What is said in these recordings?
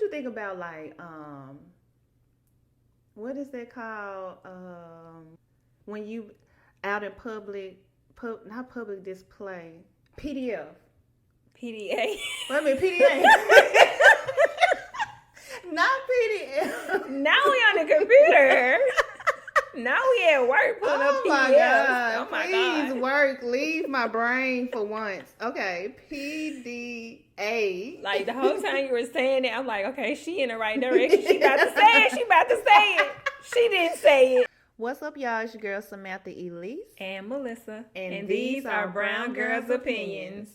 you think about like what is that called? When you out in public, not public display, PDF. PDA. Wait a minute, PDA. Not PDF. Now we on the computer. Now we at work pulling up Oh my PDFs. God. Oh my Please God. work. Leave my brain for once. Okay. PDA. Like the whole time you were saying it, I'm like, okay, she in the right direction. She about to say it. She about to say it. She didn't say it. What's up, y'all? It's your girl Samantha Elise. And Melissa. And these are Brown Girls' Opinions.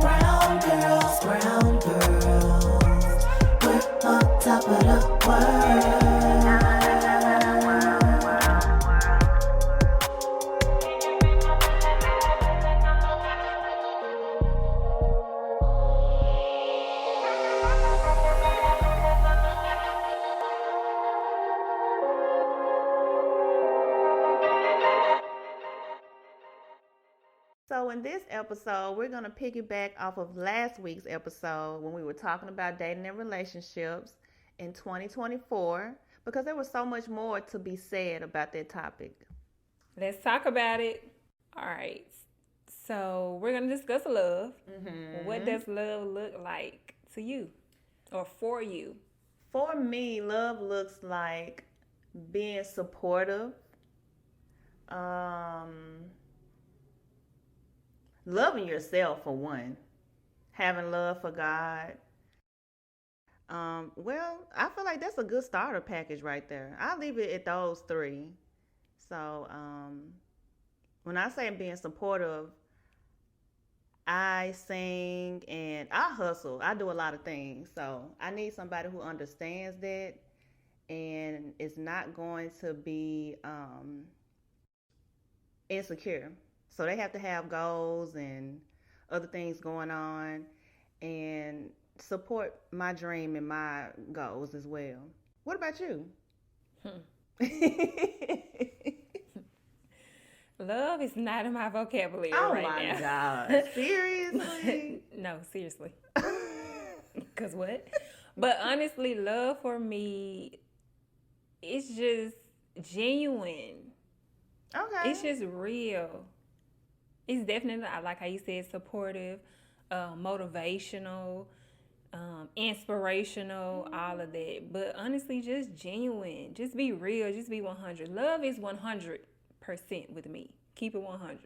Brown girls, we're on top of the world. So in this episode, we're going to piggyback off of last week's episode when we were talking about dating and relationships in 2024 because there was so much more to be said about that topic. Let's talk about it. All right. So we're going to discuss love. Mm-hmm. What does love look like to you or for you? For me, love looks like being supportive, loving yourself for one, having love for God. Well, I feel like that's a good starter package right there. I'll leave it at those three. So, when I say being supportive, I sing and I hustle. I do a lot of things. So I need somebody who understands that and is not going to be insecure. So they have to have goals and other things going on and support my dream and my goals as well. What about you? Love is not in my vocabulary Oh right my now. God. Seriously? No, seriously. Because what? But honestly, love for me, it's just genuine. Okay. It's just real. It's definitely, I like how you said, supportive, motivational, inspirational, all of that. But honestly, just genuine. Just be real. Just be 100. Love is 100% with me. Keep it 100.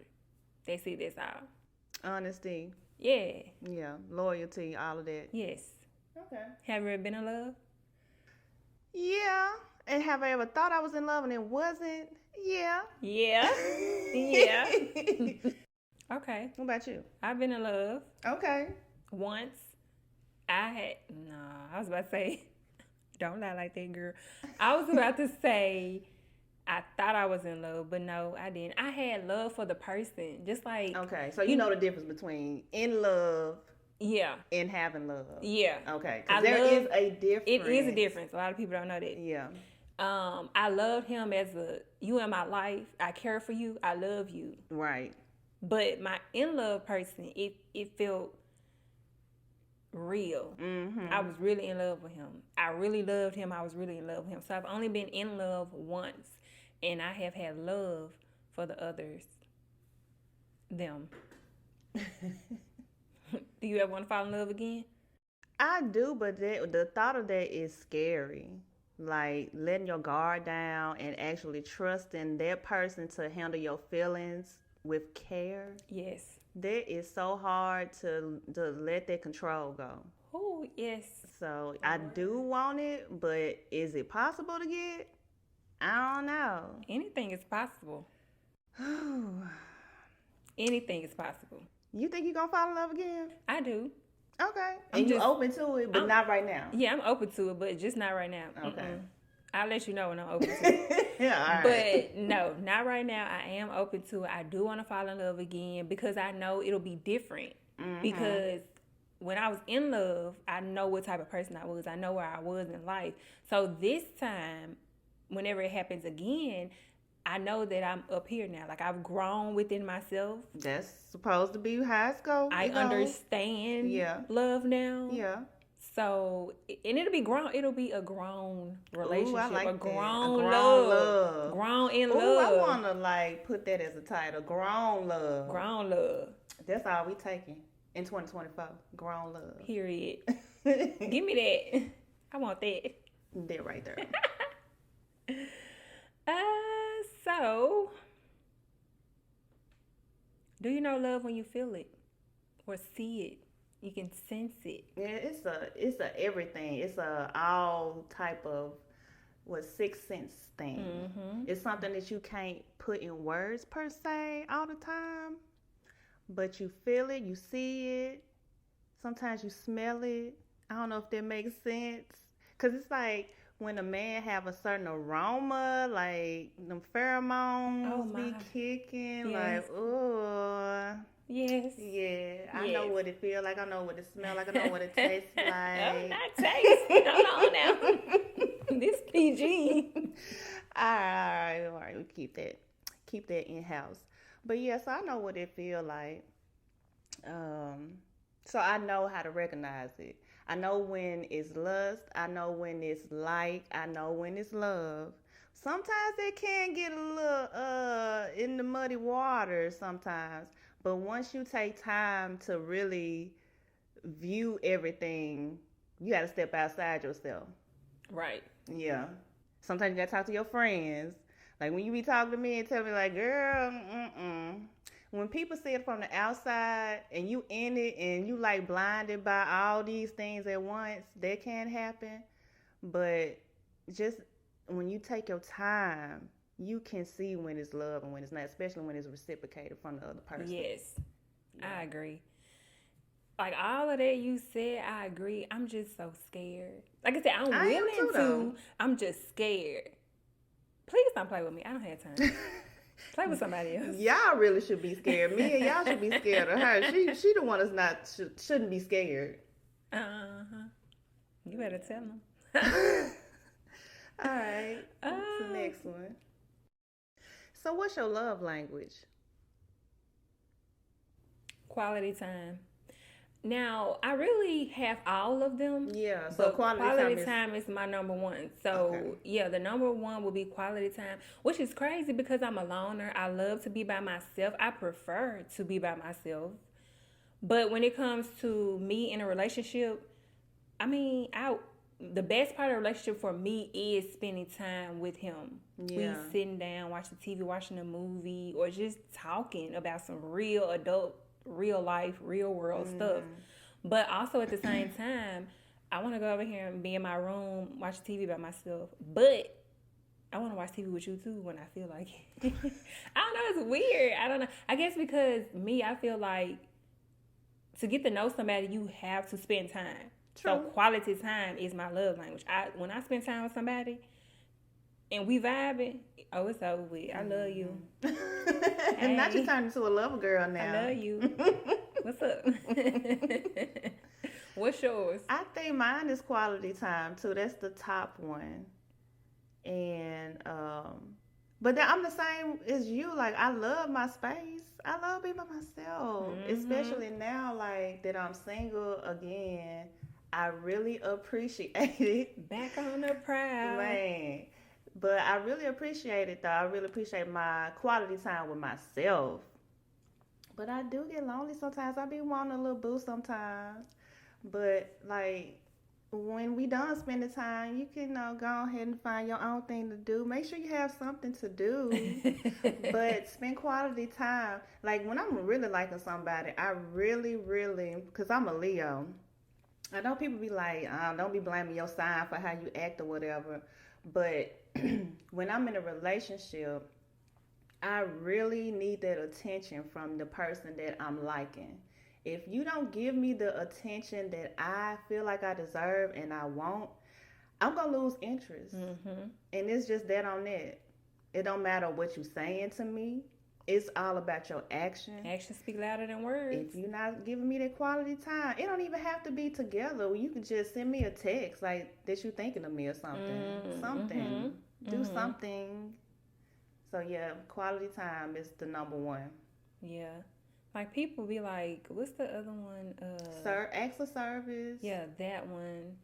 That's it. That's all. Honesty. Yeah. Yeah. Loyalty. All of that. Yes. Okay. Have you ever been in love? Yeah. And have I ever thought I was in love and it wasn't? Yeah. Yeah. Yeah. Okay. What about you? I've been in love Okay. once. I was about to say, don't lie like that, girl. I was about to say, I thought I was in love, but no, I didn't. I had love for the person, just like. Okay. So you know the difference between in love Yeah. and having love. Yeah. Okay. I Because there is love- a difference. It is a difference. A lot of people don't know that. Yeah. I love him as you in my life. I care for you. I love you. Right. But my in love person, it felt real. Mm-hmm. I was really in love with him. I really loved him. I was really in love with him. So I've only been in love once, and I have had love for the others. Them. Do you ever want to fall in love again? I do, but the thought of that is scary. Like letting your guard down and actually trusting that person to handle your feelings with care. Yes. That is so hard to let that control go. Oh, yes. So I do want it, but is it possible to get? I don't know. Anything is possible. Anything is possible. You think you're gonna fall in love again? I do. Okay. I'm And you just- open to it, but not right now. Yeah, I'm open to it, but just not right now. Okay. Mm-mm. I'll let you know when I'm open to it. Yeah, all right. But no, not right now. I am open to it. I do want to fall in love again because I know it'll be different. Mhm. Because when I was in love, I know what type of person I was. I know where I was in life. So this time, whenever it happens again, I know that I'm up here now. Like, I've grown within myself. That's supposed to be how it's go. I understand love now. Yeah. So, and it'll be grown. It'll be a grown relationship. Ooh, I like a that. grown A grown love. love. Grown in Ooh, love. I want to like put that as a title. Grown love. Grown love. That's all we taking in 2024. Grown love. Period. Give me that. I want that. That right there. So, do you know love when you feel it or see it? You can sense it. Yeah, it's a everything. It's a all type of sixth sense thing. Mm-hmm. It's something that you can't put in words per se all the time, but you feel it, you see it. Sometimes you smell it. I don't know if that makes sense, cause it's like when a man have a certain aroma, like them pheromones be kicking, Yes. like ooh. Yes. Yeah, I know what it feel like. I know what it smell like. I know what it tastes like. Oh, not taste. Hold on now. This PG. All right. We keep that in house. But yeah, so I know what it feel like. So I know how to recognize it. I know when it's lust. I know when it's like. I know when it's love. Sometimes it can get a little in the muddy water sometimes. But once you take time to really view everything, you got to step outside yourself. Right. Yeah. Sometimes you got to talk to your friends. Like when you be talking to me and tell me like, girl, When people see it from the outside and you in it and you like blinded by all these things at once, that can happen. But just when you take your time, you can see when it's love and when it's not, especially when it's reciprocated from the other person. Yes, yeah. I agree. Like all of that you said, I agree. I'm just so scared. Like I said, I'm willing to. I'm just scared. Please don't play with me. I don't have time. Play with somebody else. Y'all really should be scared. Me and y'all should be scared of her. She the one that's shouldn't be scared. You better tell them. All right. What's the next one? So what's your love language? Quality time. Now, I really have all of them. Yeah, so quality time is my number one. So, yeah, the number one will be quality time, which is crazy because I'm a loner. I love to be by myself. I prefer to be by myself. But when it comes to me in a relationship, I mean, the best part of the relationship for me is spending time with him. Yeah. We sitting down, watching TV, watching a movie, or just talking about some real adult, real life, real world stuff. But also at the same time, I want to go over here and be in my room, watch TV by myself. But I want to watch TV with you too when I feel like it. I don't know, it's weird. I don't know. I guess because I feel like to get to know somebody, you have to spend time. True. So quality time is my love language. When I spend time with somebody and we vibing, it's over with. I love you. And not you turning into a lover girl now. I love you. What's up? What's yours? I think mine is quality time too. That's the top one. And but then I'm the same as you. Like I love my space. I love being by myself. Especially now, like that I'm single again. I really appreciate it. Back on the prowl. Man. But I really appreciate it, though. I really appreciate my quality time with myself. But I do get lonely sometimes. I be wanting a little boo sometimes. But, like, when we done spending time, you can go ahead and find your own thing to do. Make sure you have something to do. But spend quality time. Like, when I'm really liking somebody, I really, because I'm a Leo. I know people be like, don't be blaming your sign for how you act or whatever. But when I'm in a relationship, I really need that attention from the person that I'm liking. If you don't give me the attention that I feel like I deserve and I want, I'm going to lose interest. And it's just that on that. It don't matter what you're saying to me. It's all about your action. Actions speak louder than words. If you're not giving me that quality time, it don't even have to be together. You could just send me a text like that you thinking of me or something. Do something. So yeah, quality time is the number one. Yeah. Like people be like, what's the other one? Acts of service. Yeah, that one.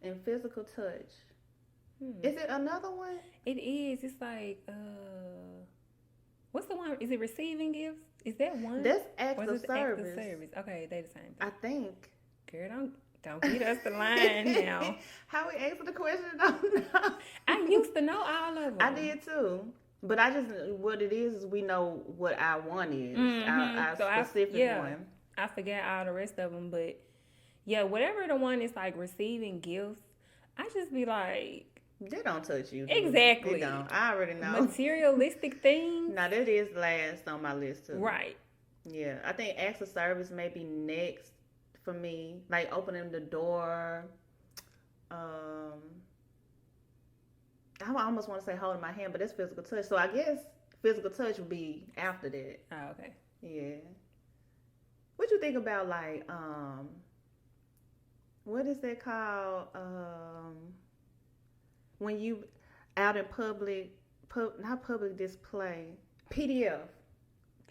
And physical touch. Is it another one? It is. It's like, what's the one? Is it receiving gifts? Is that one? That's acts Or of is it acts of service. service? Okay, they the same thing. I think. Girl, don't get us the line now. How we answer the question? I don't know. I used to know all of them. I did too. But I just, what it is we know what our one is. Our So specific one. I forget all the rest of them, but yeah, whatever the one is like receiving gifts, I just be like, They don't touch you. Exactly. They don't. I already know. materialistic things. Now that is last on my list too. Right. Yeah. I think acts of service may be next for me. Like opening the door. I almost want to say holding my hand, but that's physical touch. So I guess physical touch would be after that. Oh, okay. Yeah. What you think about like what is that called? When you out in public, not public display, PDF.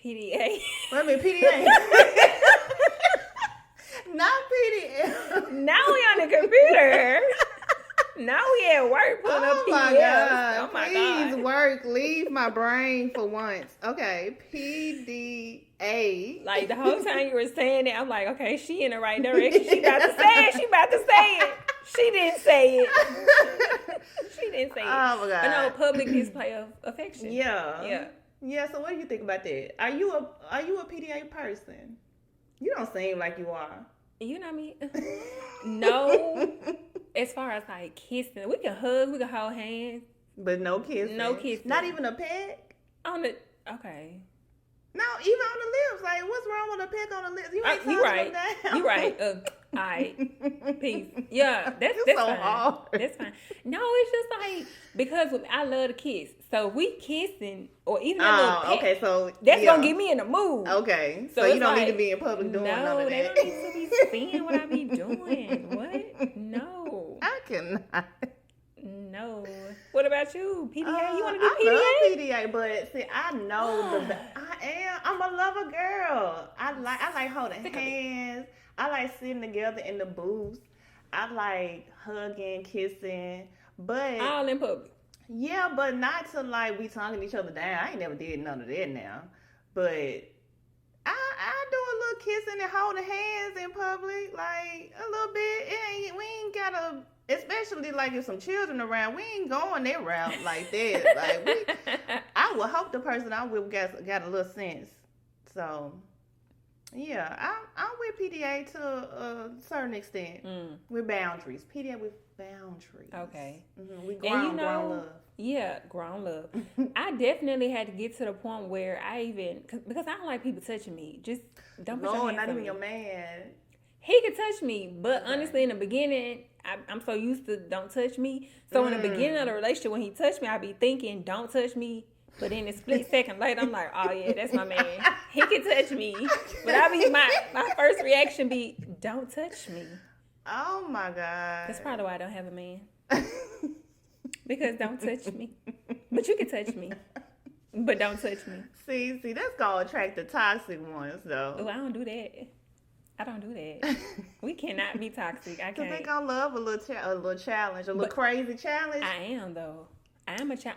PDA. Wait a minute, PDA. Not PDF. Now we on the computer. Now we at work pulling up Oh my PDFs. God. Oh my Please God. work. Leave my brain for once. Okay. PDA. Like the whole time you were saying it, I'm like, okay, she in the right direction. She about to say it. She about to say it. She didn't say it. She didn't say it. Oh my God. But no, public display of affection. Yeah. Yeah. Yeah, so what do you think about that? Are you a PDA person? You don't seem like you are. You know what I mean? No. As far as like kissing, we can hug, we can hold hands. But no kissing. No kissing. Not even a peck? On the okay. No, even on the lips. Like, what's wrong with a peck on the lips? You ain't You touching right. them down. You right. Alright. Peace. Yeah, that's You that's so fine. hard. That's fine. No, it's just like because I love to kiss. So we kissing or even a little peck, okay, so that's yeah. gonna get me in the mood. Okay, So so you it's don't need like, to be in public doing none No, of they that. don't need to be seeing what I be doing. What? No. I cannot. No. What about you? PDA? You want to do I PDA? love PDA, but see, I know I'm a lover girl. I like holding Sick of it. hands. I like sitting together in the booths. I like hugging, kissing, but All in public. yeah, but not to like we tonguing each other down. I ain't never did none of that now, but I do a little kissing and holding hands in public, like a little bit. We ain't gotta, especially like if some children around, we ain't going that route like that. Like I would hope the person I'm with got a little sense. So yeah, I'm with PDA to a certain extent with boundaries. PDA with boundaries. Okay. We And grown love. yeah, grown love. I definitely had to get to the point where I even, because I don't like people touching me. Just don't put your Lord, hands not on even me. your man. He could touch me, but honestly, in the beginning, I'm so used to don't touch me. So in the beginning of the relationship, when he touched me, I be thinking, don't touch me. But then a split second later, I'm like, oh yeah, that's my man. He can touch me. But my first reaction be, don't touch me. Oh my God. That's probably why I don't have a man. Because don't touch me. But you can touch me. But don't touch me. See, that's gonna attract the toxic ones though. Oh, I don't do that. I don't do that. We cannot be toxic. I Cause they can't. gonna love a little challenge, a little But crazy challenge. I am though.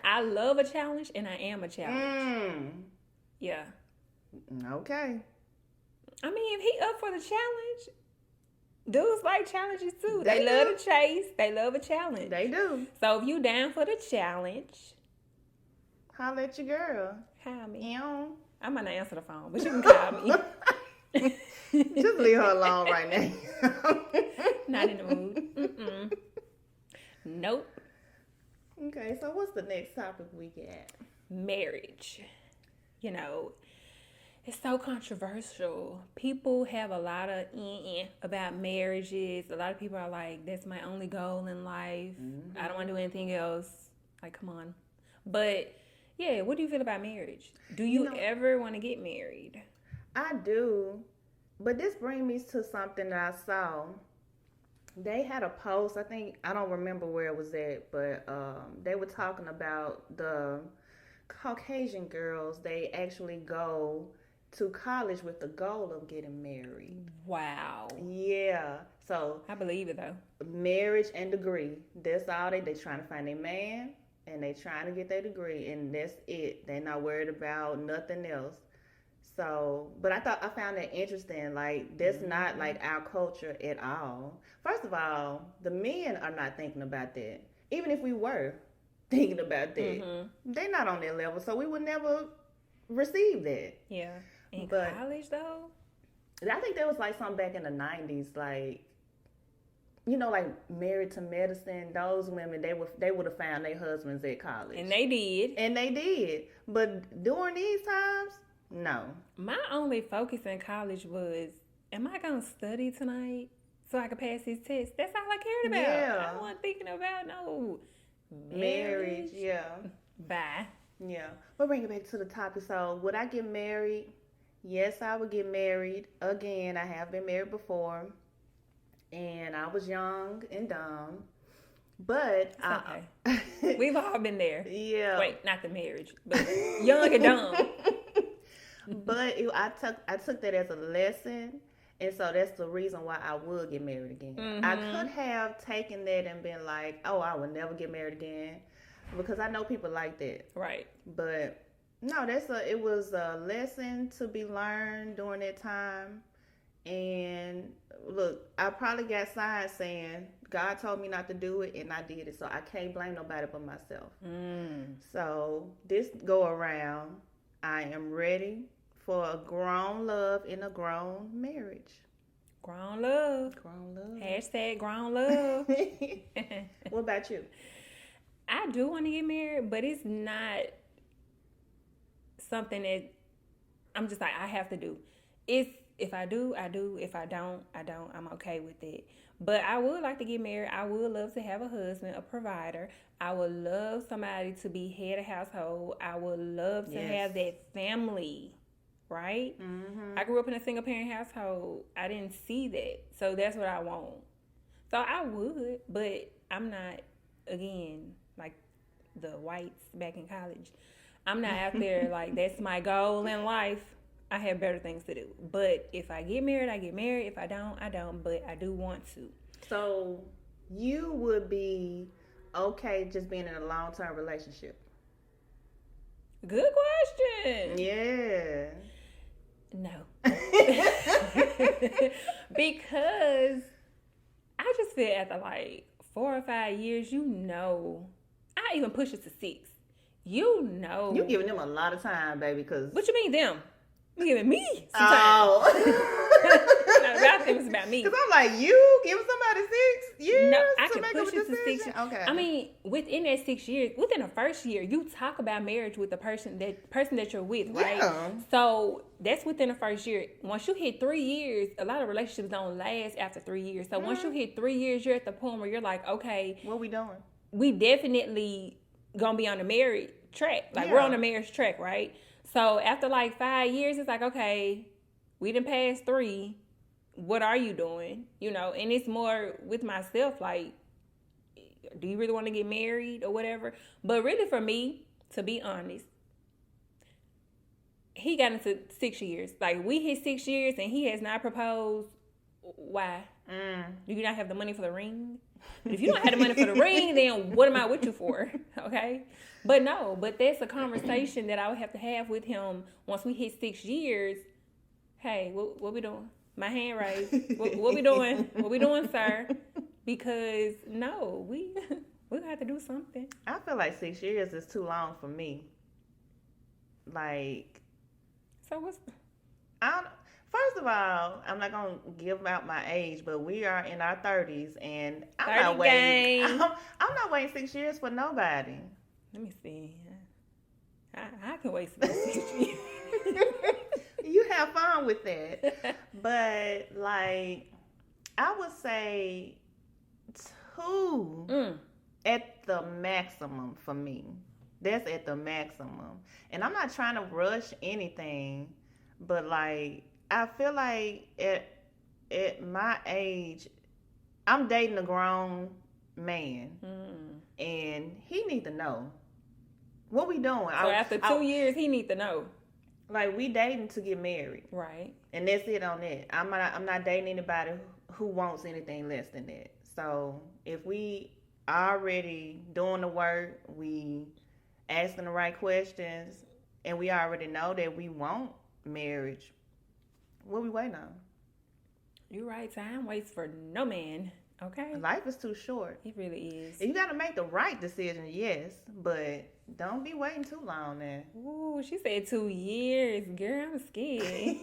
I love a challenge and I am a challenge. Yeah. Okay. I mean, if he up for the challenge, dudes like challenges too. They They love do. to chase. They love a challenge. They do. So if you down for the challenge, Holla at your girl. call me. Ew. I might not answer the phone, but you can call me. Just leave her alone right now. Not in the mood. Mm-mm. Nope. Okay, so what's the next topic we got? Marriage. You know, it's so controversial. People have a lot of about marriages. A lot of people are like, that's my only goal in life. I don't want to do anything else. Like, come on. But Yeah, what do you feel about marriage? Do You you know- ever want to get married? I do, but this brings me to something that I saw. They had a post. I don't remember where it was at, but they were talking about the Caucasian girls. They actually go to college with the goal of getting married. Wow. Yeah. So I believe it though. marriage and degree. That's all they trying to find a man and they trying to get their degree and that's it. They're not worried about nothing else. So, but I found that interesting. Like, that's not like our culture at all. First of all, the men are not thinking about that. Even if we were thinking about that, they're not on that level. So we would never receive that. Yeah. In But- college though? I think there was like something back in the 90s, like, you know, like Married to Medicine, those women, they would have found their husbands at college. And they did. And they did. But during these times, no. My only focus in college was, am I going to study tonight so I can pass these tests? That's all I cared about. Yeah. I wasn't thinking about no Marriage, yeah. Bye. Yeah. But bring it back to the topic. So, would I get married? Yes, I would get married. Again, I have been married before. And I was young and dumb. But Okay. We've all been there. yeah. Wait, not the marriage, but young and dumb. But I took that as a lesson, and so that's the reason why I would get married again. I could have taken that and been like, "Oh, I would never get married again," because I know people like that. Right. But no, it was a lesson to be learned during that time. And look, I probably got signs saying God told me not to do it, and I did it, so I can't blame nobody but myself. So this go around, I am ready for a grown love in a grown marriage. Grown love. Grown love. Hashtag grown love. What about you? I do want to get married, but it's not something that I'm just like, I have to do. If I do, I do. If I don't, I don't. I'm okay with it. But I would like to get married. I would love to have a husband, a provider. I would love somebody to be head of household. I would love to Yes. have that family, right? I grew up in a single parent household. I didn't see that. So that's what I want. So I would, but I'm not, again, like the whites back in college. I'm not out there like that's my goal in life. I have better things to do. But if I get married, I get married. If I don't, I don't. But I do want to. So you would be okay just being in a long-term relationship? Good question. Yeah. No. Because I just feel after like 4 or 5 years, I even push it to 6. You giving them a lot of time, baby, because... What you mean them? You giving me some time. Oh. No, about them, it's about me. Because I'm like, you give somebody 6 years No, I to can make push up a it to 6 decision? years. Okay. I mean, within that 6 years, within the first year, you talk about marriage with the person that you're with, right? Yeah. So that's within the first year. Once you hit 3 years, a lot of relationships don't last after 3 years. So once you hit 3 years, you're at the point where you're like, okay, What we doing? we definitely gonna be on the married track. Like we're Yeah. on the marriage track, right? So after like 5 years, it's like, okay, we done passed 3. What are you doing? You know, and it's more with myself, like, do you really want to get married or whatever? But really for me, to be honest, he got into 6 years. Like we hit 6 years and he has not proposed. Why? Do you not have the money for the ring? If you don't have the money for the ring, then what am I with you for? Okay? But no, but that's a conversation that I would have to have with him once we hit 6 years. Hey, what we doing? My hand raised. What we doing? What we doing, sir? Because no, we gonna have to do something. I feel like 6 years is too long for me. Like, So what's first of all, I'm not gonna give out my age, but we are in our 30s, and I'm 30 not waiting. gang. I'm not waiting 6 years for nobody. let me see. I can wait 6 years. You have fun with that, but like, I would say 2 at the maximum for me. That's at the maximum. And I'm not trying to rush anything, but like I feel like at my age, I'm dating a grown man, and he need to know what we doing. So after 2 years, he need to know. Like we dating to get married, Right. and that's it on that. I'm not dating anybody who wants anything less than that. So if we already doing the work, we asking the right questions, and we already know that we want marriage, what we waiting on? You're right. Time waits for no man. Okay. Life is too short. It really is. You got to make the right decision, yes, but don't be waiting too long now. Ooh, she said 2 years. Girl, I'm scared.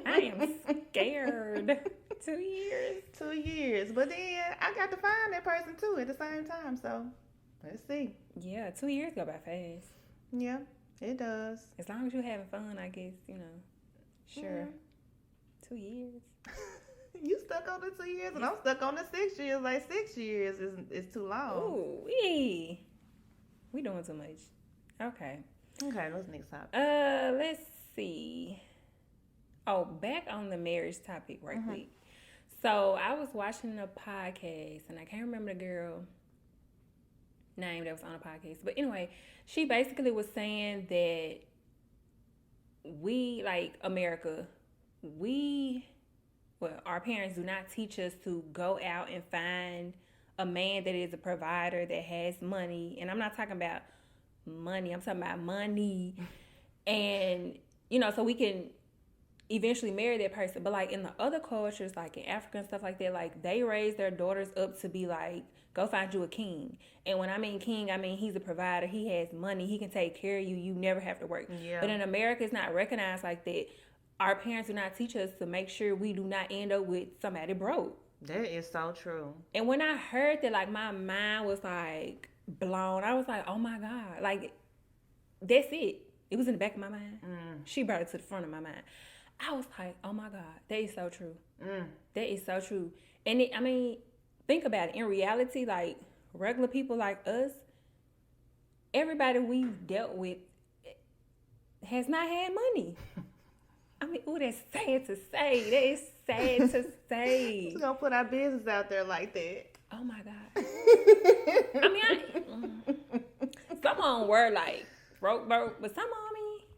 I am scared. 2 years. 2 years, but then I got to find that person too at the same time. So let's see. Yeah, 2 years go by fast. Yeah, it does. As long as you're having fun, I guess, Sure. 2 years. You stuck on the 2 years, and I'm stuck on the 6 years. Like 6 years is too long. Ooh, we doing too much. Okay. Okay, what's the next topic? Let's see. Oh, back on the marriage topic right quick. So I was watching a podcast, and I can't remember the girl name that was on the podcast. But anyway, she basically was saying that we, like America, our parents do not teach us to go out and find a man that is a provider, that has money. And I'm not talking about money. I'm talking about money. And, so we can eventually marry that person. But, like, in the other cultures, like in Africa and stuff like that, like, they raise their daughters up to be, like, go find you a king. And when I mean king, I mean he's a provider. He has money. He can take care of you. You never have to work. Yeah. But in America, it's not recognized like that. Our parents do not teach us to make sure we do not end up with somebody broke. That is so true. And when I heard that, like, my mind was, like, blown. I was like, oh, my God. Like, that's it. It was in the back of my mind. She brought it to the front of my mind. I was like, oh, my God. That is so true. That is so true. And, think about it. In reality, like, regular people like us, everybody we've dealt with has not had money. Ooh, that's sad to say. That is sad to say. We're going to put our business out there like that. Oh, my God. Someone were like, broke, but someone,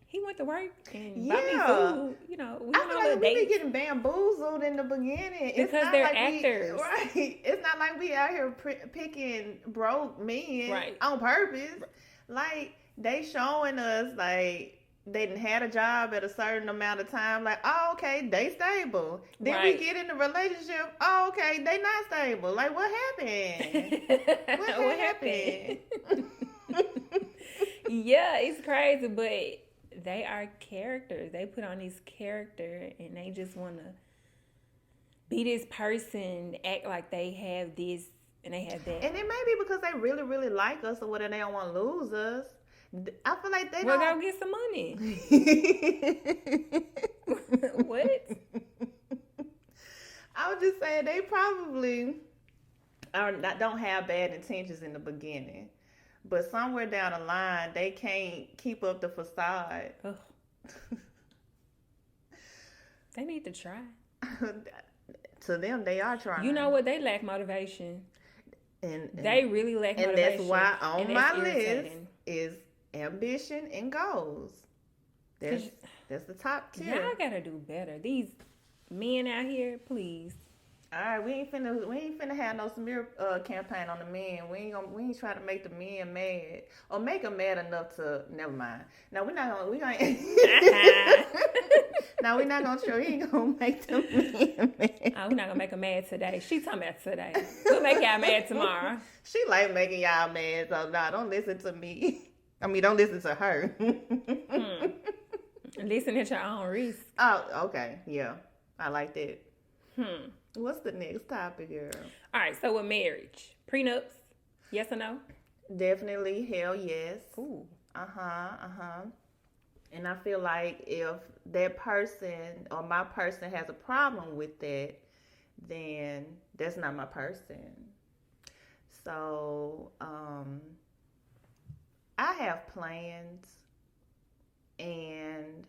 he went to work and bought me food. We I went feel on like little we be dates. getting bamboozled in the beginning. Because they're actors. Right. It's not like we out here picking broke men on purpose. Like, they showing us, like, they didn't had a job at a certain amount of time. Like, oh, okay, they stable. Then we get in the relationship. Oh, okay, they not stable. Like, what happened? What happened? Yeah, it's crazy, but they are characters. They put on this character, and they just want to be this person, act like they have this and they have that. And it may be because they really, really like us, or whether they don't want to lose us. I feel like they don't. Well, go get some money. What? I was just saying they probably don't have bad intentions in the beginning, but somewhere down the line they can't keep up the facade. They need to try. To them, they are trying. You know what? They lack motivation. And they really lack motivation. And that's why on my list is ambition and goals. That's the top tier. Y'all gotta do better. These men out here, please. All right, we ain't finna have no smear campaign on the men. We ain't try to make the men mad or make them mad enough to. Never mind. No, we're not gonna. No, we're not gonna show. We ain't gonna make them men mad. Oh, we're not gonna make them mad today. She talking about today. We'll make y'all mad tomorrow. She like making y'all mad, so no, don't listen to me. Don't listen to her. Listen at your own risk. Oh, okay. Yeah. I like that. What's the next topic, girl? All right, so with marriage. Prenups, yes or no? Definitely, hell yes. Ooh. And I feel like if that person or my person has a problem with that, then that's not my person. So, I have plans, and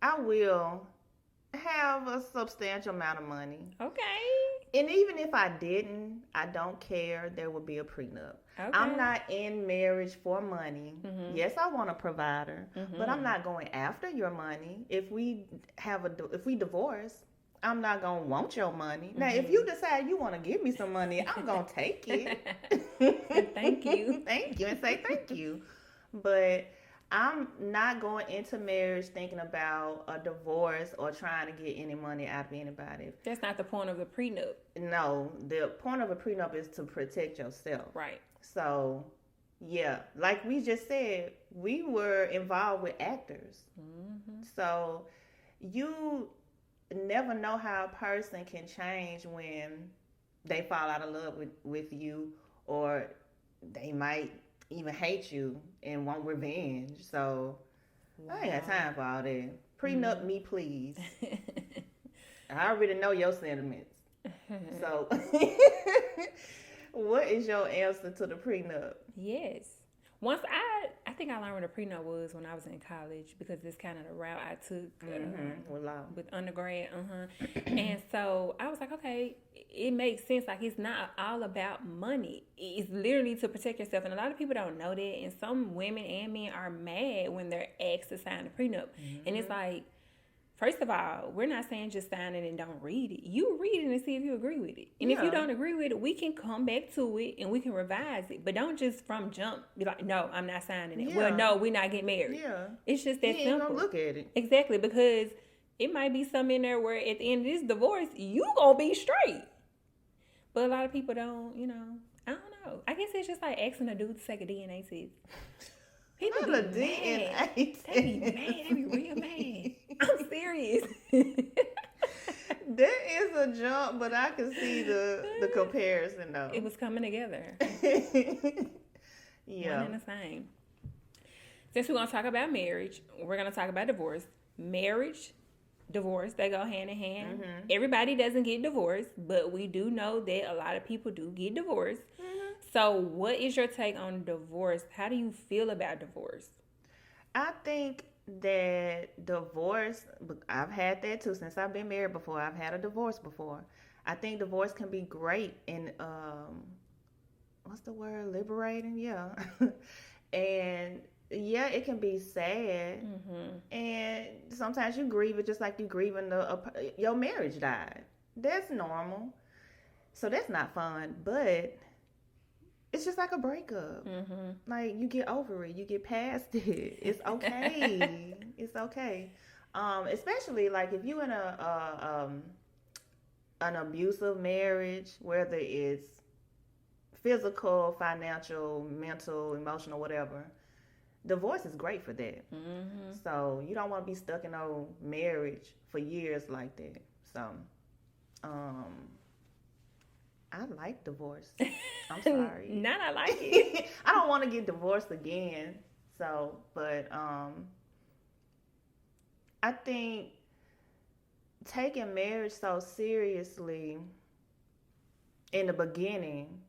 I will have a substantial amount of money. Okay. And even if I didn't, I don't care. There would be a prenup. Okay. I'm not in marriage for money. Mhm. Yes, I want a provider, but I'm Mhm. not going after your money. If we divorce, I'm not gonna want your money. Now, if you decide you want to give me some money, I'm gonna take it. Thank you. Thank you, and say thank you. But I'm not going into marriage thinking about a divorce or trying to get any money out of anybody. That's not the point of the prenup. No, the point of a prenup is to protect yourself. Right. So, yeah, like we just said, we were involved with actors. Mm-hmm. So, you never know how a person can change when they fall out of love with you, or they might even hate you and want revenge. So, I ain't got time for all that. Prenup me, please. I already know your sentiments. So, what is your answer to the prenup? Yes. Once I think I learned what a prenup was when I was in college, because it's kind of the route I took with undergrad. And so I was like, okay, it makes sense. Like, it's not all about money. It's literally to protect yourself. And a lot of people don't know that. And some women and men are mad when they're asked to sign a prenup. And it's like, first of all, we're not saying just sign it and don't read it. You read it and see if you agree with it. And if you don't agree with it, we can come back to it and we can revise it. But don't just from jump be like, no, I'm not signing it. Yeah. Well, no, we're not getting married. Yeah. It's just that You ain't simple. gonna look at it. Exactly, because it might be something in there where at the end of this divorce, you gonna be straight. But a lot of people don't, I don't know. I guess it's just like asking a dude to take a DNA test. People Not a be DNA mad. test. They be mad. They be real mad. I'm serious. There is a jump, but I can see the comparison though. It was coming together. Yeah. One and the same. Since we're going to talk about marriage, we're going to talk about divorce. Marriage, divorce, they go hand in hand. Mm-hmm. Everybody doesn't get divorced, but we do know that a lot of people do get divorced. Mm-hmm. So what is your take on divorce? How do you feel about divorce? I think that divorce, I've had that too since I've been married before. I've had a divorce before. I think divorce can be great and what's the word? Liberating, yeah. And yeah, it can be sad, and sometimes you grieve it just like you grieving your marriage died. That's normal, so that's not fun. But it's just like a breakup. Like, you get over it, you get past it. It's okay. It's okay. Especially like if you in an abusive marriage, whether it's physical, financial, mental, emotional, whatever. Divorce is great for that. So you don't want to be stuck in a marriage for years like that. So, I like divorce. I'm sorry. Not I like it. I don't want to get divorced again. So, but I think taking marriage so seriously in the beginning,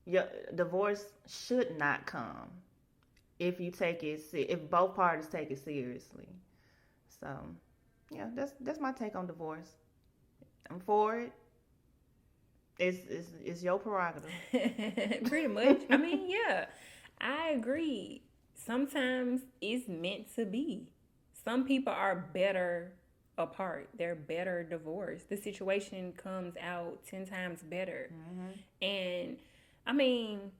your divorce should not come if you take it, if both parties take it seriously. So, yeah, that's my take on divorce. I'm for it. It's your prerogative. Pretty much. I mean, yeah, I agree. Sometimes it's meant to be. Some people are better apart. They're better divorced. The situation comes out 10 times better. And I mean,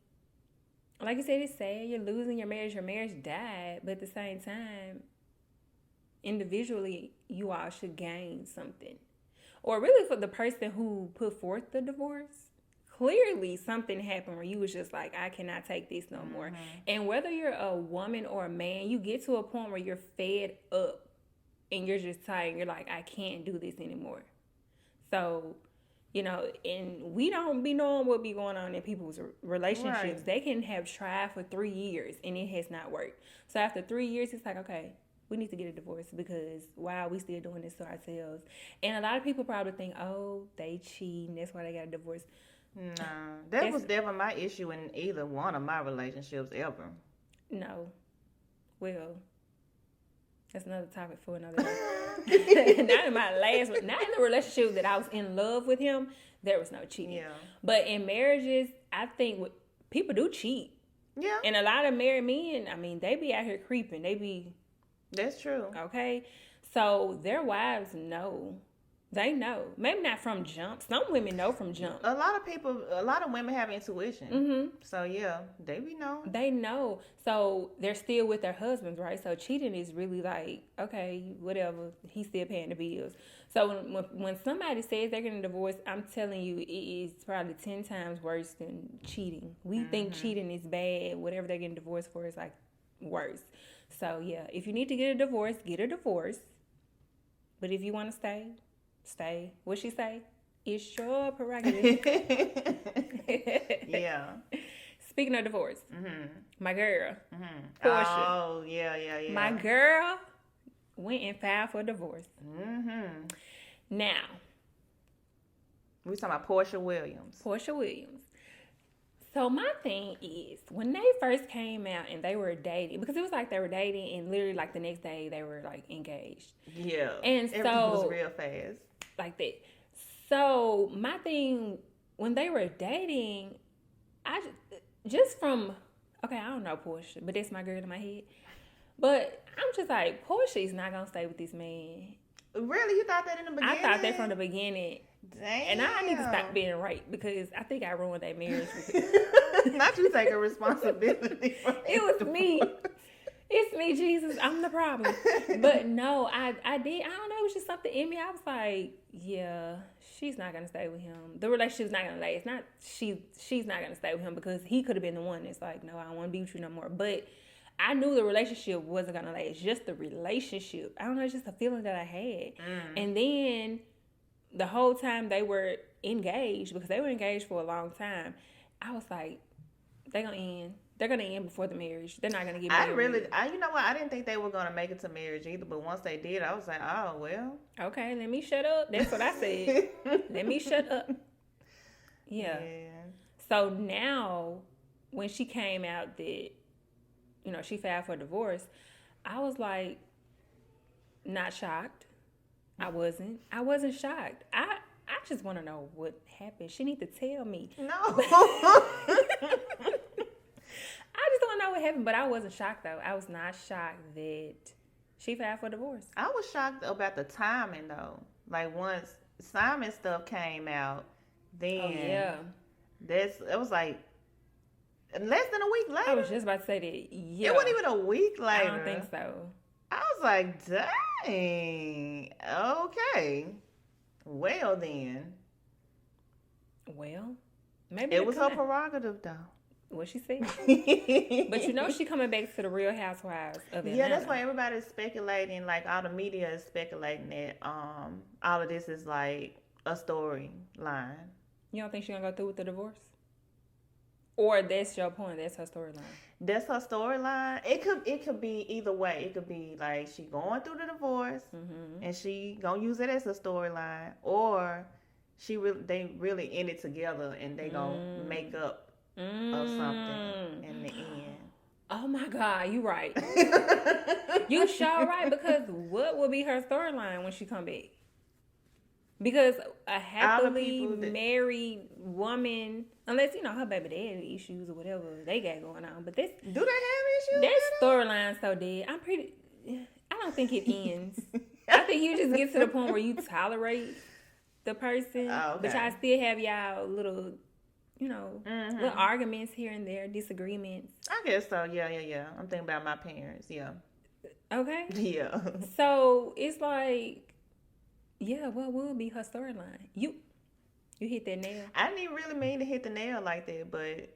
like I said, it's sad. You're losing your marriage. Your marriage died. But at the same time, individually, you all should gain something. Or really for the person who put forth the divorce, clearly something happened where you was just like, I cannot take this no more. And whether you're a woman or a man, you get to a point where you're fed up and you're just tired. You're like, I can't do this anymore. So, and we don't be knowing what be going on in people's relationships. Right. They can have tried for 3 years and it has not worked. So after 3 years, it's like, okay, we need to get a divorce because why are we still doing this to ourselves? And a lot of people probably think, oh, they cheating. That's why they got a divorce. No, that was never my issue in either one of my relationships ever. No. Well, that's another topic for another day. Not in my last, not in the relationship that I was in love with him, there was no cheating. Yeah. But in marriages, I think people do cheat. Yeah. And a lot of married men, I mean, they be out here creeping. They be, That's true. okay? So their wives know. They know. Maybe not from jump. Some women know from jump. A lot of women have intuition. Mm-hmm. So yeah, they be knowing. They know. So they're still with their husbands, right? So cheating is really like, okay, whatever. He's still paying the bills. So when somebody says they're getting divorced, I'm telling you, it is probably 10 times worse than cheating. We think cheating is bad. Whatever they're getting divorced for is like worse. So yeah, if you need to get a divorce, get a divorce. But if you want to stay. What she say? It's your prerogative. Yeah. Speaking of divorce, my girl, Portia. Oh yeah. My girl went and filed for divorce. Now, We talking about Portia Williams. Portia Williams. So my thing is, when they first came out and they were dating, because it was like they were dating and literally like the next day they were like engaged. Yeah. And everything so- was real fast. Like that. So my thing, when they were dating, just from, okay, I don't know Portia, but that's my girl in my head. But I'm just like, Portia's not going to stay with this man. Really? You thought that in the beginning? I thought that from the beginning. Damn. And I need to stop being right because I think I ruined that marriage. Not you taking responsibility. It was me. It's me, Jesus. I'm the problem. But no, I did. I don't know. It was just something in me. I was like, yeah, she's not gonna stay with him. The relationship's not gonna last. Not she's not gonna stay with him because he could have been the one that's like, no, I don't want to be with you no more. But I knew the relationship wasn't gonna last. Just the relationship. I don't know. It's just a feeling that I had. And then the whole time they were engaged, because they were engaged for a long time, I was like, they're gonna end. They're gonna end before the marriage. They're not gonna get married. You know what? I didn't think they were gonna make it to marriage either. But once they did, I was like, oh well. Okay, let me shut up. That's what I said. Let me shut up. Yeah. So now, when she came out that, she filed for divorce, I was like, not shocked. I wasn't shocked. I just want to know what happened. She need to tell me. No. I just don't know what happened, but I wasn't shocked though. I was not shocked that she filed for divorce. I was shocked about the timing though. Like once Simon stuff came out, then Oh yeah. it was like less than a week later. I was just about to say that. Yeah. It wasn't even a week later. I don't think so. I was like, dang. Okay. Well then. Well, maybe It was her prerogative though. What she said. But she coming back to the Real Housewives of Atlanta. Yeah, that's why everybody's speculating, like all the media is speculating that all of this is like a storyline. You don't think she's gonna go through with the divorce? Or that's your point, that's her storyline. That's her storyline. It could be either way. It could be like she going through the divorce and she gonna use it as a storyline, or they really end it together and they gonna make up of something in the end. Oh my God, you right. You sure right, because what will be her storyline when she come back? Because a happily married woman, unless her baby daddy issues or whatever they got going on, but this Do they have issues? that storyline so dead. I don't think it ends. I think you just get to the point where you tolerate the person, but y'all still have y'all little, little arguments here and there, disagreements. I guess so. Yeah. I'm thinking about my parents. Yeah. Okay. Yeah. So it's like, yeah, what will be her storyline? You hit that nail. I didn't even really mean to hit the nail like that, but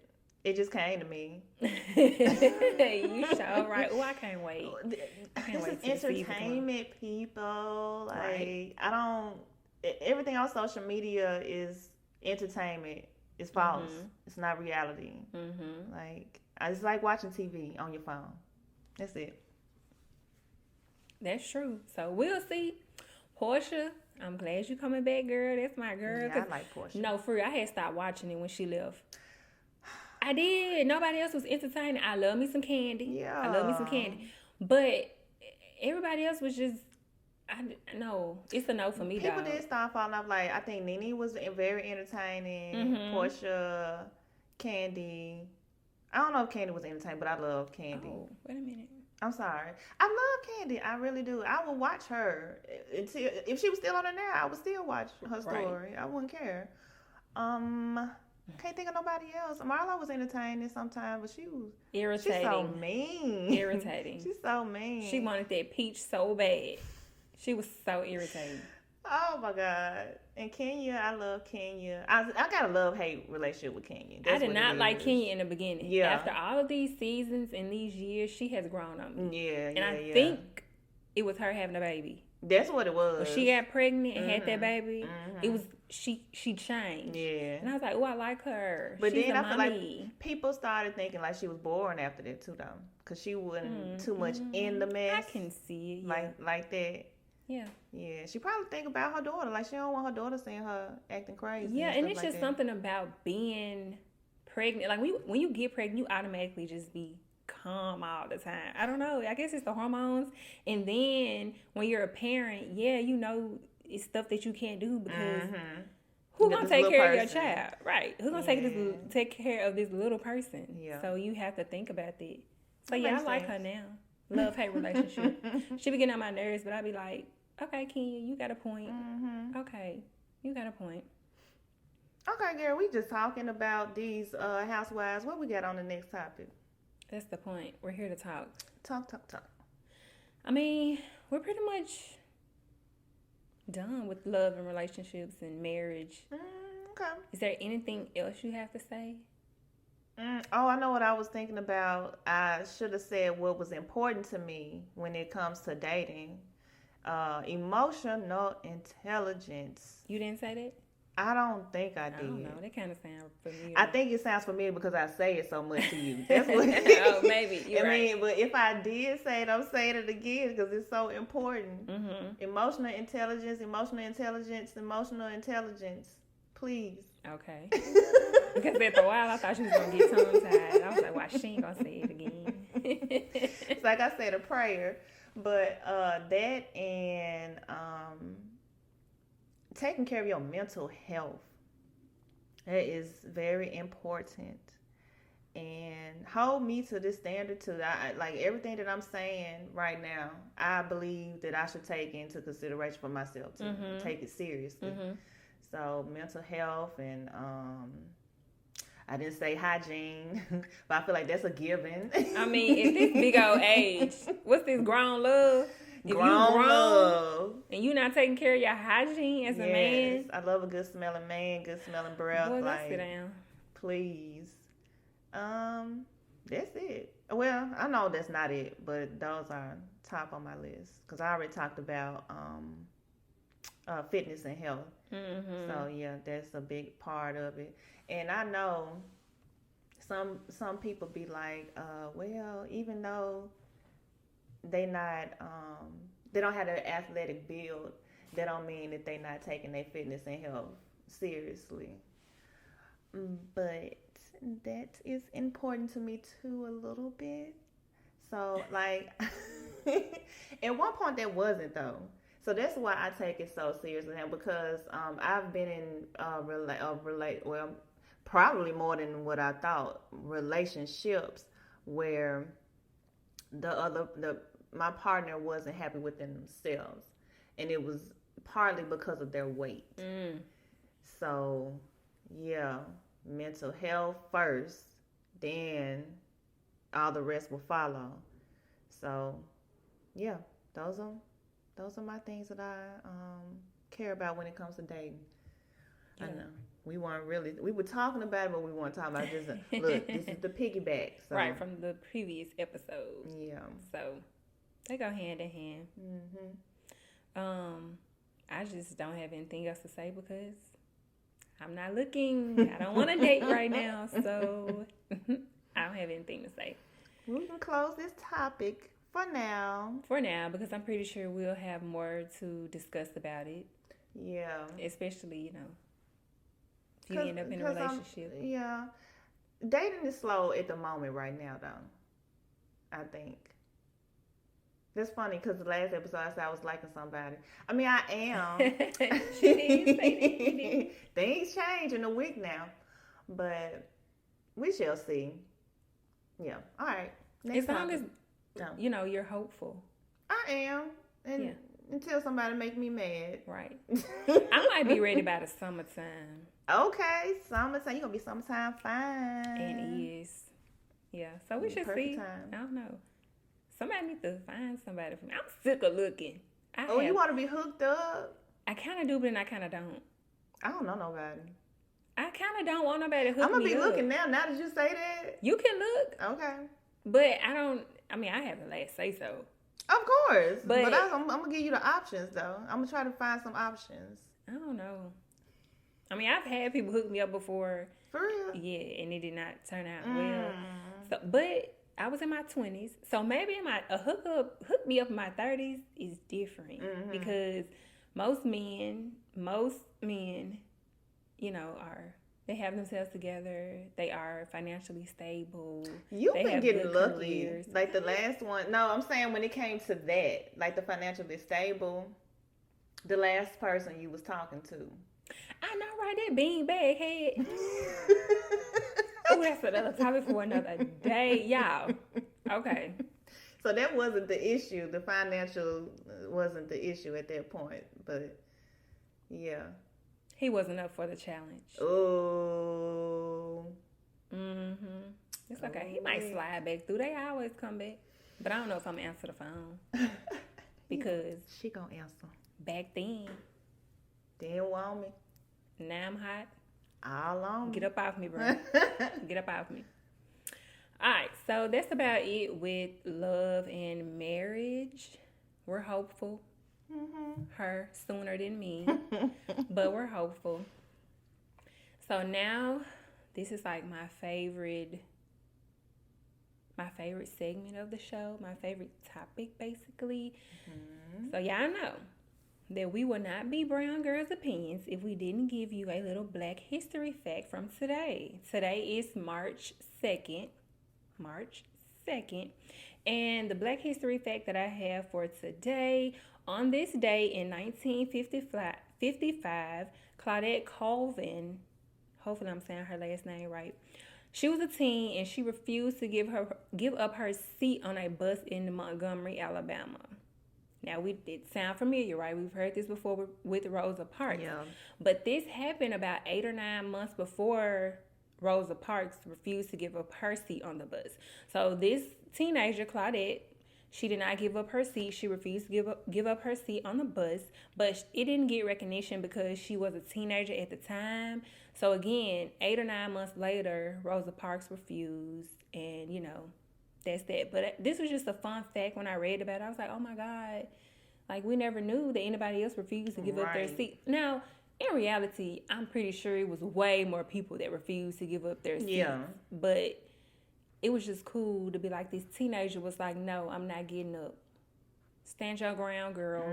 it just came to me. You sure right. Oh, I can't wait. This wait is till the season entertainment, people. Like Right. everything on social media is entertainment. It's false. It's not reality. Like it's like watching TV on your phone. That's it. That's true. So we'll see. Portia, I'm glad you coming back, girl. That's my girl. Yeah, I like Portia. No, for real, I had stopped watching it when she left. I did. Nobody else was entertaining. I love me some Candy. Yeah. I love me some Candy. But everybody else was just, no, it's a no for me, People though. did start falling off. Like, I think Nene was very entertaining. Mhm. Portia, Candy. I don't know if Candy was entertaining, but I love Candy. Oh, wait a minute. I'm sorry. I love Candy. I really do. I would watch her until if she was still on there now. I would still watch her story. I wouldn't care. Can't think of nobody else. Marla was entertaining sometimes, but she's Irritating. so mean. Irritating. She's so mean. She wanted that peach so bad. She was so irritating. Oh my God. And Kenya, I love Kenya. I got a love-hate relationship with Kenya. I That's did what not it like is. Kenya in the beginning. Yeah. After all of these seasons and these years, she has grown on me. Yeah, And I think it was her having a baby. that's what it was. When she got pregnant and had that baby, Mhm. it was she changed. Yeah. And I was like, oh, I like her. But She's then a I feel mommy. like people started thinking like she was boring after that too, though, because she wasn't too much in the mess. I can see it. Yeah. like that. yeah. Yeah, she probably think about her daughter. Like she don't want her daughter seeing her acting crazy. Yeah, and stuff it's like just that. something about being pregnant. Like when you get pregnant, you automatically just be calm all the time. I don't know. I guess it's the hormones. And then when you're a parent, yeah, you know it's stuff that you can't do because who's Yeah, gonna this take little care of your person. child? Right. Who's gonna take care of this little person? Yeah. So you have to think about that. So That yeah, I makes like her sense. now. Love hate relationship. She be getting on my nerves, but I be like, okay, Kenya, you got a point. Okay, you got a point. Okay, girl, we just talking about these housewives. What we got on the next topic? That's the point. We're here to talk. Talk. I mean, we're pretty much done with love and relationships and marriage. Okay. Is there anything else you have to say? Oh, I know what I was thinking about. I should have said what was important to me when it comes to dating. Emotional intelligence. You didn't say that? I don't think I I did. don't know. That kind of sounds familiar. I think it sounds familiar because I say it so much to you. That's what. Oh, maybe. You're I right. mean, but if I did say it, I'm saying it again because it's so important. Mm-hmm. Emotional intelligence. Please. Okay. Because after a while, I thought she was going to get tongue-tied. I was like, why she ain't going to say it again? It's like I said a prayer, but that and taking care of your mental health, that is very important. And hold me to this standard too. Like everything that I'm saying right now, I believe that I should take into consideration for myself to take it seriously. So mental health and I didn't say hygiene, but I feel like that's a given. I mean, at this big old age, what's this grown love? If Grown you grown love. and you not taking care of your hygiene as a man, I love a good smelling man, good smelling breath. boy, go like, sit down. please. That's it. Well, I know that's not it, but those are top on my list because I already talked about fitness and health. So yeah, that's a big part of it. And I know some people be like, well, even though they not they don't have an athletic build, that don't mean that they not taking their fitness and health seriously. But that is important to me too a little bit. So like at one point that wasn't though. So that's why I take it so seriously now because I've been in well, probably more than what I thought, relationships where my partner wasn't happy with themselves, and it was partly because of their weight. So yeah, mental health first, then all the rest will follow. So yeah, those are my things that I care about when it comes to dating. I know we were talking about it, but we weren't talking about it. Just look, this is the piggyback. So. Right, from the previous episode. Yeah. So they go hand in hand. I just don't have anything else to say because I'm not looking. I don't want to date right now, so I don't have anything to say. We can close this topic for now. For now, because I'm pretty sure we'll have more to discuss about it. Yeah. Especially, if you end up in a relationship. Yeah. Dating is slow at the moment right now, though. I think. That's funny because the last episode I said I was liking somebody. I mean, I am. She did say that. Things change in a week now, but we shall see. Yeah. All right. Next As long topic. as No. you're hopeful, I am, and Yeah. until somebody make me mad. right? I might be ready by the summertime, Okay, summertime. You gonna be summertime fine. and it is. Yeah, so we should Perfect see. time. I don't know. Somebody needs to find somebody for me. I'm sick of looking. Oh, you want to be hooked up? I kind of do, but then I kind of don't. I don't know nobody. I kind of don't want nobody to hook I'm gonna me be up. looking now. Now that you say that, You can look, okay. but I don't. I mean, I have the last say so. Of course, but, But- I'm gonna give you the options though. I'm gonna try to find some options. I don't know. I mean, I've had people hook me up before, For real. yeah, and it did not turn out Mm. well. So, but I was in my 20s, so maybe a hook me up in my 30s is different Mhm. because most men, you know, they have themselves together. They are financially stable. You've They been have getting good lucky. careers. Like the last one. No, I'm saying when it came to that, like the financially stable, the last person you was talking to. I know, right? That beanbag head. Oh, that's another topic for another day, y'all. Okay. So that wasn't the issue. The financial wasn't the issue at that point. But yeah. He wasn't up for the challenge. Oh. Mm-hmm. It's okay. He might slide back through. They always come back. But I don't know if I'm going to answer the phone. Because She gonna answer. back then, Didn't want me. now I'm hot. All on me. Get up off me, bro. Get up off me. All right. So that's about it with love and marriage. We're hopeful. Mm-hmm. Her sooner than me. But we're hopeful. So now, this is like my favorite segment of the show, my favorite topic, basically. So y'all know that we will not be Brown Girls' Opinions if we didn't give you a little Black History fact from today. Today is March 2nd. And the Black History fact that I have for today, on this day in 1955, Claudette Colvin, hopefully I'm saying her last name right, she was a teen and she refused to give up her seat on a bus in Montgomery, Alabama. Now, it sound familiar, right? We've heard this before with Rosa Parks. Yeah. But this happened about 8 or 9 months before Rosa Parks refused to give up her seat on the bus. So this teenager, Claudette, she did not give up her seat. She refused to give up her seat on the bus. But it didn't get recognition because she was a teenager at the time. So again, 8 or 9 months later, Rosa Parks refused. And, you know, that's that. But this was just a fun fact when I read about it. I was like, oh my God. Like, we never knew that anybody else refused to give up their Right. seat. Now, in reality, I'm pretty sure it was way more people that refused to give up their seats. Yeah. But it was just cool to be like, this teenager was like, no, I'm not getting up. Stand your ground, girl.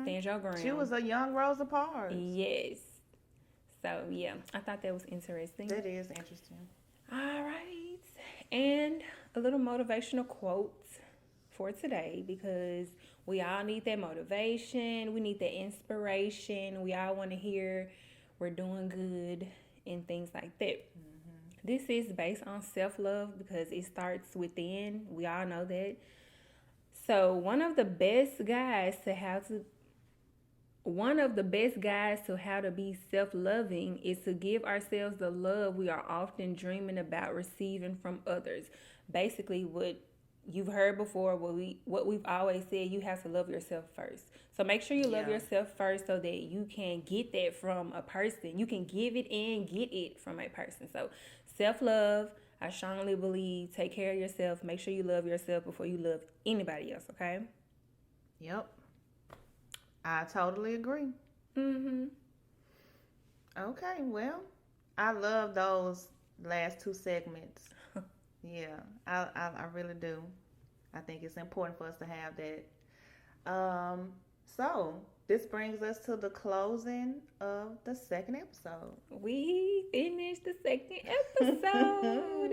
Stand your ground. She was a young Rosa Parks. Yes. So, yeah, I thought that was interesting. That is interesting. All right. And a little motivational quote for today, because we all need that motivation. We need that inspiration. We all want to hear we're doing good and things like that. This is based on self-love because it starts within. We all know that. So one of the best guides to how to be self-loving is to give ourselves the love we are often dreaming about receiving from others. Basically, what you've heard before, what we've always said, you have to love yourself first. So make sure you love Yeah. yourself first so that you can get that from a person. You can give it and get it from a person. So self-love, I strongly believe, take care of yourself. Make sure you love yourself before you love anybody else, okay? Yep. I totally agree. Mm-hmm. Okay, well, I love those last two segments. Yeah, I really do. I think it's important for us to have that. So this brings us to the closing of the second episode. We finished the second episode.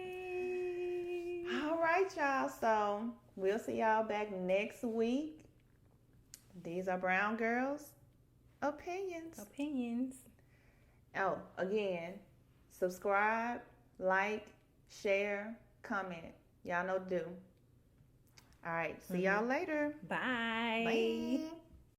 Yay! All right, right, y'all. So we'll see y'all back next week. These are Brown Girls Opinions. Oh, again, subscribe, like, share, comment. Y'all know do. All right. See y'all later. Bye. Bye.